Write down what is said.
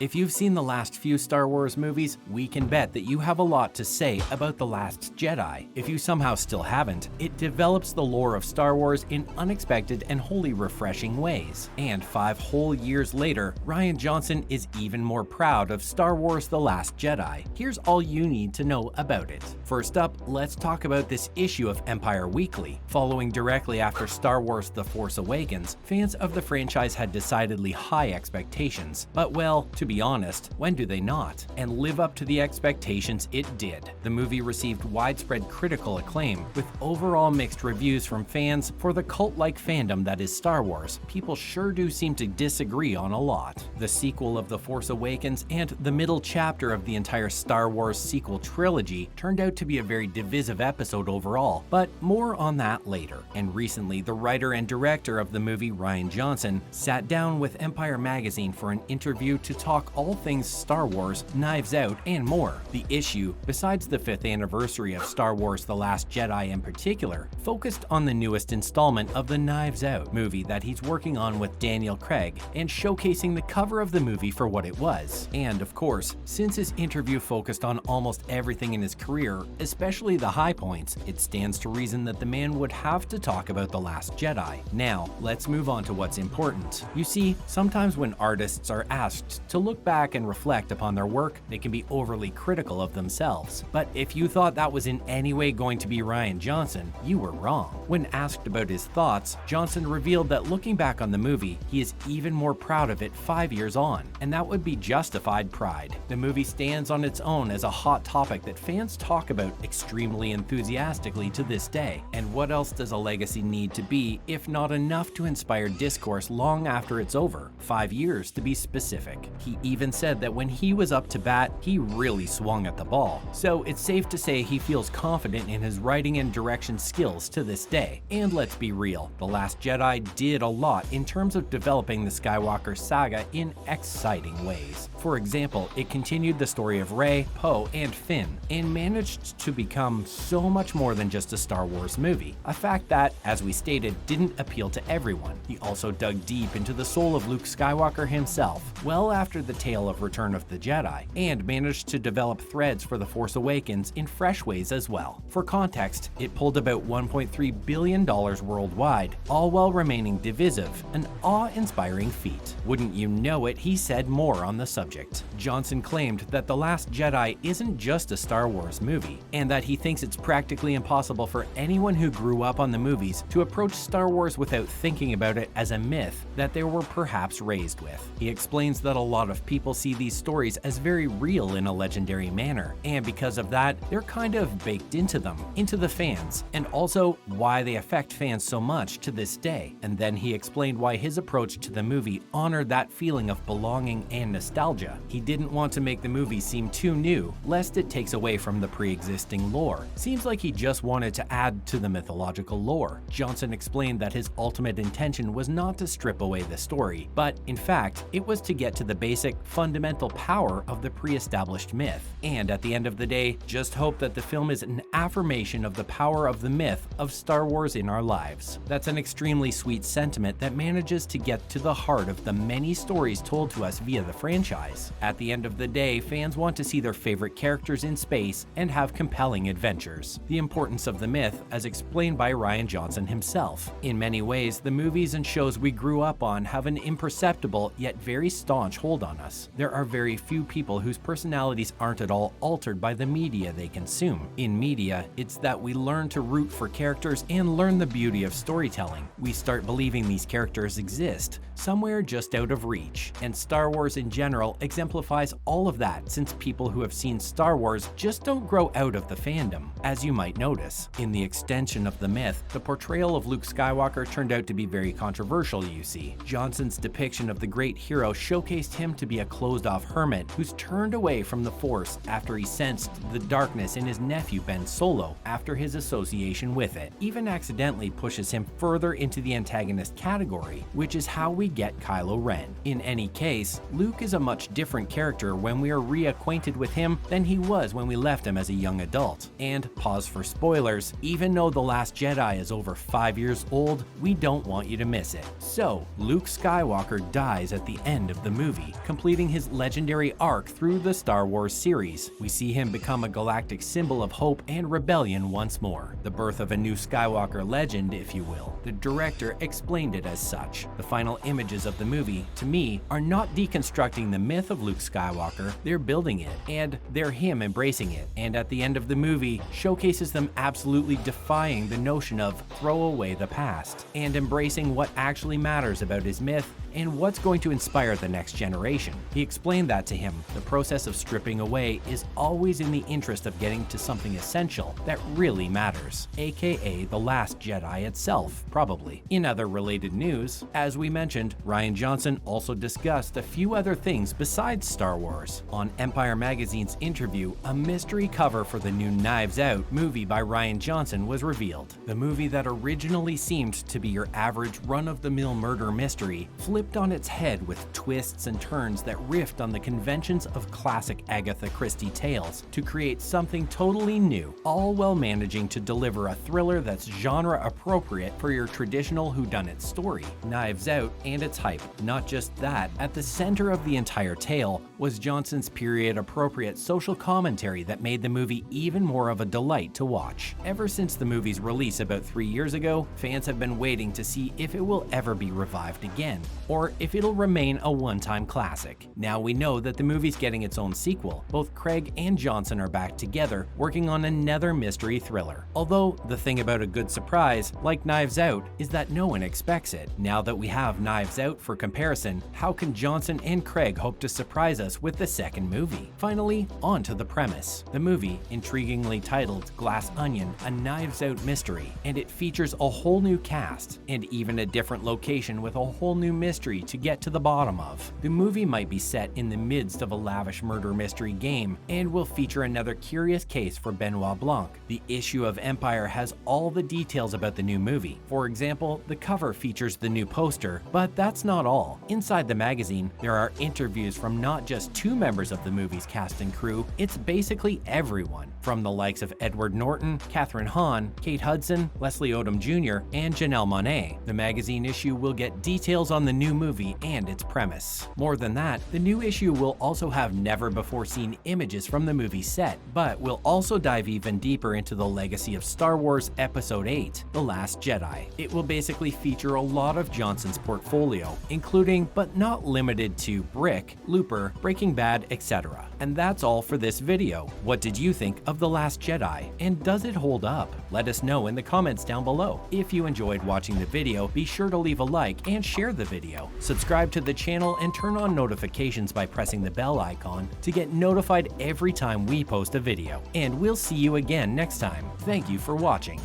If you've seen the last few Star Wars movies, we can bet that you have a lot to say about The Last Jedi. If you somehow still haven't, it develops the lore of Star Wars in unexpected and wholly refreshing ways. And 5 whole years later, Rian Johnson is even more proud of Star Wars The Last Jedi. Here's all you need to know about it. First up, let's talk about this issue of Empire Weekly. Following directly after Star Wars The Force Awakens, fans of the franchise had decidedly high expectations. But well, to be honest, when do they not? And live up to the expectations it did. The movie received widespread critical acclaim, with overall mixed reviews from fans. For the cult-like fandom that is Star Wars, people sure do seem to disagree on a lot. The sequel of The Force Awakens and the middle chapter of the entire Star Wars sequel trilogy turned out to be a very divisive episode overall, but more on that later. And recently, the writer and director of the movie, Rian Johnson, sat down with Empire magazine for an interview to talk all things Star Wars, Knives Out, and more. The issue, besides the 5th anniversary of Star Wars The Last Jedi in particular, focused on the newest installment of the Knives Out movie that he's working on with Daniel Craig, and showcasing the cover of the movie for what it was. And of course, since his interview focused on almost everything in his career, especially the high points, it stands to reason that the man would have to talk about The Last Jedi. Now, let's move on to what's important. You see, sometimes when artists are asked to look back and reflect upon their work, they can be overly critical of themselves. But if you thought that was in any way going to be Rian Johnson, you were wrong. When asked about his thoughts, Johnson revealed that looking back on the movie, he is even more proud of it 5 years on, and that would be justified pride. The movie stands on its own as a hot topic that fans talk about extremely enthusiastically to this day. And what else does a legacy need to be if not enough to inspire discourse long after it's over? 5 years to be specific. He even said that when he was up to bat, he really swung at the ball. So it's safe to say he feels confident in his writing and direction skills to this day. And let's be real, The Last Jedi did a lot in terms of developing the Skywalker Saga in exciting ways. For example, it continued the story of Rey, Poe, and Finn, and managed to become so much more than just a Star Wars movie, a fact that, as we stated, didn't appeal to everyone. He also dug deep into the soul of Luke Skywalker himself, well after the tale of Return of the Jedi, and managed to develop threads for The Force Awakens in fresh ways as well. For context, it pulled about $1.3 billion worldwide, all while remaining divisive, an awe-inspiring feat. Wouldn't you know it, he said more on the subject. Johnson claimed that The Last Jedi isn't just a Star Wars movie, and that he thinks it's practically impossible for anyone who grew up on the movies to approach Star Wars without thinking about it as a myth that they were perhaps raised with. He explains that a lot of people see these stories as very real in a legendary manner, and because of that, they're kind of baked into them, into the fans, and also why they affect fans so much to this day. And then he explained why his approach to the movie honored that feeling of belonging and nostalgia. He didn't want to make the movie seem too new, lest it takes away from the pre-existing lore. Seems like he just wanted to add to the mythological lore. Johnson explained that his ultimate intention was not to strip away the story, but in fact, it was to get to the basic, fundamental power of the pre-established myth. And at the end of the day, just hope that the film is an affirmation of the power of the myth of Star Wars in our lives. That's an extremely sweet sentiment that manages to get to the heart of the many stories told to us via the franchise. At the end of the day, fans want to see their favorite characters in space and have compelling adventures. The importance of the myth, as explained by Rian Johnson himself. In many ways, the movies and shows we grew up on have an imperceptible yet very staunch hold on us. There are very few people whose personalities aren't at all altered by the media they consume. In media, it's that we learn to root for characters and learn the beauty of storytelling. We start believing these characters exist, somewhere just out of reach. And Star Wars in general exemplifies all of that, since people who have seen Star Wars just don't grow out of the fandom, as you might notice. In the extension of the myth, the portrayal of Luke Skywalker turned out to be very controversial, you see. Johnson's depiction of the great hero showcased him to be a closed-off hermit who's turned away from the Force after he sensed the darkness in his nephew Ben Solo after his association with it. Even accidentally pushes him further into the antagonist category, which is how we get Kylo Ren. In any case, Luke is a much different character when we are reacquainted with him than he was when we left him as a young adult. And pause for spoilers, even though The Last Jedi is over 5 years old, we don't want you to miss it. So, Luke Skywalker dies at the end of the movie, completing his legendary arc through the Star Wars series. We see him become a galactic symbol of hope and rebellion once more. The birth of a new Skywalker legend, if you will. The director explained it as such. The final images of the movie, to me, are not deconstructing the myth of Luke Skywalker, they're building it, and they're him embracing it. And at the end of the movie, showcases them absolutely defying the notion of throw away the past, and embracing what actually matters about his myth and what's going to inspire the next generation. He explained that to him. The process of stripping away is always in the interest of getting to something essential that really matters, aka The Last Jedi itself, probably. In other related news, as we mentioned, Rian Johnson also discussed a few other things besides Star Wars. On Empire Magazine's interview, a mystery cover for the new Knives Out movie by Rian Johnson was revealed. The movie that originally seemed to be your average run-of-the-mill murder mystery flipped on its head with twists and turns that riffed on the conventions of classic Agatha Christie tales to create something totally new, all while managing to deliver a thriller that's genre appropriate for your traditional whodunit story. Knives Out and its hype. Not just that, at the center of the entire tale was Johnson's period-appropriate social commentary that made the movie even more of a delight to watch. Ever since the movie's release about 3 years ago, fans have been waiting to see if it will ever be revived again, or if it'll remain a one-time classic. Now we know that the movie's getting its own sequel. Both Craig and Johnson are back together, working on another mystery thriller. Although, the thing about a good surprise, like Knives Out, is that no one expects it. Now that we have Knives Out for comparison, how can Johnson and Craig hope to surprise us with the second movie? Finally, on to the premise. The movie, intriguingly titled Glass Onion, a Knives Out mystery, and it features a whole new cast, and even a different location with a whole new mystery to get to the bottom of. The movie might be set in the midst of a lavish murder mystery game, and will feature another curious case for Benoit Blanc. The issue of Empire has all the details about the new movie. For example, the cover features the new poster, but that's not all. Inside the magazine, there are interviews from not just 2 members of the movie's cast and crew, it's basically everyone, from the likes of Edward Norton, Catherine Hahn, Kate Hudson, Leslie Odom Jr., and Janelle Monáe. The magazine issue will get details on the new movie and its premise. More than that, the new issue will also have never-before-seen images from the movie set, but will also dive even deeper into the legacy of Star Wars Episode VIII, The Last Jedi. It will basically feature a lot of Johnson's portfolio, including but not limited to Brick, Looper, Breaking Bad, etc. And that's all for this video. What did you think of The Last Jedi, and does it hold up? Let us know in the comments down below. If you enjoyed watching the video, be sure to leave a like and share the video. Subscribe to the channel and turn on notifications by pressing the bell icon to get notified every time we post a video. And we'll see you again next time. Thank you for watching.